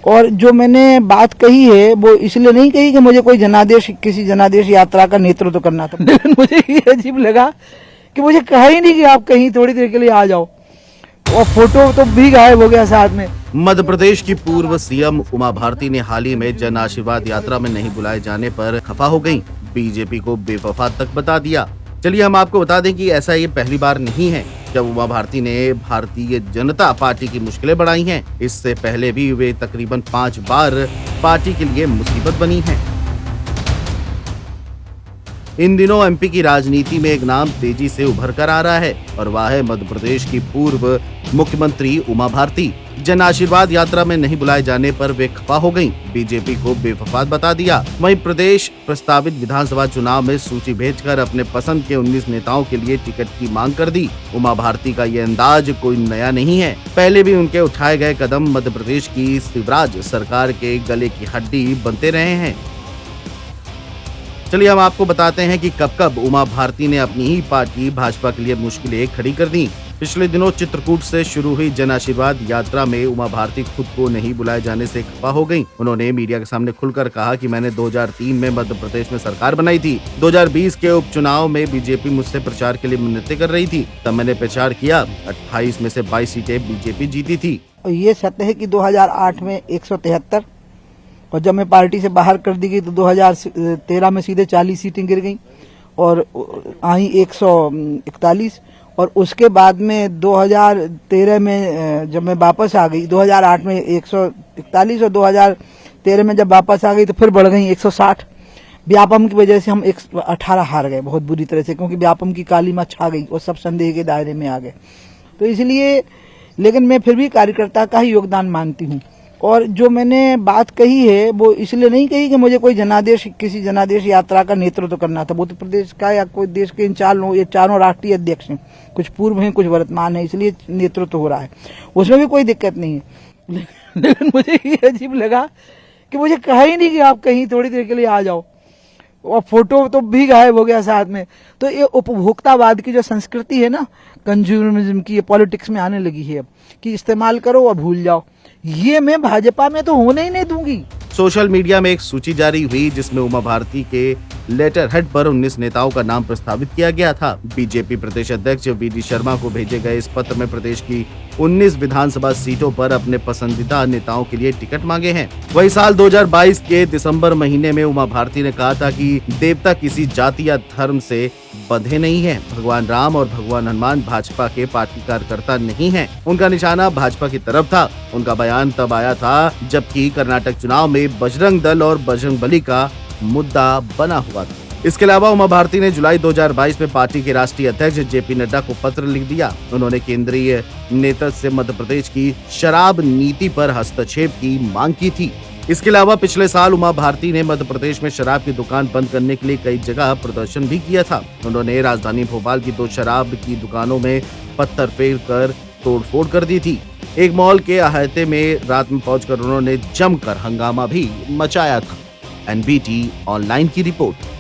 और जो मैंने बात कही है वो इसलिए नहीं कही कि मुझे कोई किसी जनादेश यात्रा का नेतृत्व करना था। लेकिन मुझे ये अजीब लगा कि मुझे कहा ही नहीं कि आप कहीं थोड़ी देर के लिए आ जाओ, और फोटो तो भी गायब हो गया साथ में। मध्य प्रदेश की पूर्व सीएम उमा भारती ने हाल ही में जन आशीर्वाद यात्रा में नहीं बुलाए जाने पर खफा हो गयी, बीजेपी को बेवफा तक बता दिया। चलिए हम आपको बता दें कि ऐसा ये पहली बार नहीं है जब उमा भारती ने भारतीय जनता पार्टी की मुश्किलें बढ़ाई हैं। इससे पहले भी वे तकरीबन 5 बार पार्टी के लिए मुसीबत बनी हैं। इन दिनों एमपी की राजनीति में एक नाम तेजी से उभर कर आ रहा है और वह है मध्य प्रदेश की पूर्व मुख्यमंत्री उमा भारती। जन आशीर्वाद यात्रा में नहीं बुलाए जाने पर वे खफा हो गईं, बीजेपी को बेवफात बता दिया। वहीं प्रदेश प्रस्तावित विधानसभा चुनाव में सूची भेजकर अपने पसंद के 19 नेताओं के लिए टिकट की मांग कर दी। उमा भारती का ये अंदाज कोई नया नहीं है, पहले भी उनके उठाए गए कदम मध्य प्रदेश की शिवराज सरकार के गले की हड्डी बनते रहे हैं। चलिए हम आपको बताते हैं कि कब कब उमा भारती ने अपनी ही पार्टी भाजपा के लिए मुश्किलें खड़ी कर दी। पिछले दिनों चित्रकूट से शुरू हुई जन आशीर्वाद यात्रा में उमा भारती खुद को नहीं बुलाए जाने से खफा हो गईं। उन्होंने मीडिया के सामने खुलकर कहा कि मैंने 2003 में मध्य प्रदेश में सरकार बनाई थी। 2020 के उपचुनाव में बीजेपी मुझसे प्रचार के लिए मिन्नतें कर रही थी, तब मैंने प्रचार किया। 28 में से 22 सीटें बीजेपी जीती थी। ये सत्य है कि 2008 में 173 और जब मैं पार्टी से बाहर कर दी गई तो 2013 में सीधे 40 सीटें गिर गईं और आई 141, और उसके बाद में 2013 में जब मैं वापस आ गई, 2008 में 141 और 2013 में जब वापस आ गई तो फिर बढ़ गई 160। व्यापम की वजह से हम 118 हार गए बहुत बुरी तरह से, क्योंकि व्यापम की काली मां छा गई और सब संदेह के दायरे में आ गए। तो इसलिए, लेकिन मैं फिर भी कार्यकर्ता का ही योगदान मानती हूँ। और जो मैंने बात कही है वो इसलिए नहीं कही कि मुझे कोई किसी जनादेश यात्रा का नेतृत्व करना था। उत्तर प्रदेश का या कोई देश के इन चारों राष्ट्रीय अध्यक्ष हैं, कुछ पूर्व हैं कुछ वर्तमान है, इसलिए नेतृत्व हो रहा है, उसमें भी कोई दिक्कत नहीं है। लेकिन मुझे ये अजीब लगा कि मुझे कहा ही नहीं कि आप कहीं थोड़ी देर के लिए आ जाओ, और फोटो तो भी गायब हो गया साथ में। तो ये उपभोक्तावाद की जो संस्कृति है ना, कंज्यूमरिज्म की, ये पॉलिटिक्स में आने लगी है अब, कि इस्तेमाल करो और भूल जाओ। ये मैं भाजपा में तो होने ही नहीं दूंगी। सोशल मीडिया में एक सूची जारी हुई जिसमें उमा भारती के लेटर हेड पर 19 नेताओं का नाम प्रस्तावित किया गया था। बीजेपी प्रदेश अध्यक्ष वीडी शर्मा को भेजे गए इस पत्र में प्रदेश की 19 विधानसभा सीटों पर अपने पसंदीदा नेताओं के लिए टिकट मांगे हैं। वही साल 2022 के दिसंबर महीने में उमा भारती ने कहा था कि देवता किसी जाति या धर्म से बंधे नहीं हैं। भगवान राम और भगवान हनुमान भाजपा के पार्टी कार्यकर्ता नहीं हैं। उनका निशाना भाजपा की तरफ था। उनका बयान तब आया था जबकि कर्नाटक चुनाव में बजरंग दल और बजरंगबली का मुद्दा बना हुआ था। इसके अलावा उमा भारती ने जुलाई 2022 में पार्टी के राष्ट्रीय अध्यक्ष जेपी नड्डा को पत्र लिख दिया। उन्होंने केंद्रीय नेतृत्व से मध्य प्रदेश की शराब नीति पर हस्तक्षेप की मांग की थी। इसके अलावा पिछले साल उमा भारती ने मध्य प्रदेश में शराब की दुकान बंद करने के लिए कई जगह प्रदर्शन भी किया था। उन्होंने राजधानी भोपाल की 2 शराब की दुकानों में पत्थर फेंक कर तोड़फोड़ कर दी थी। एक मॉल के अहाते में रात में पहुंचकर उन्होंने जमकर हंगामा भी मचाया था। एनबीटी ऑनलाइन की रिपोर्ट।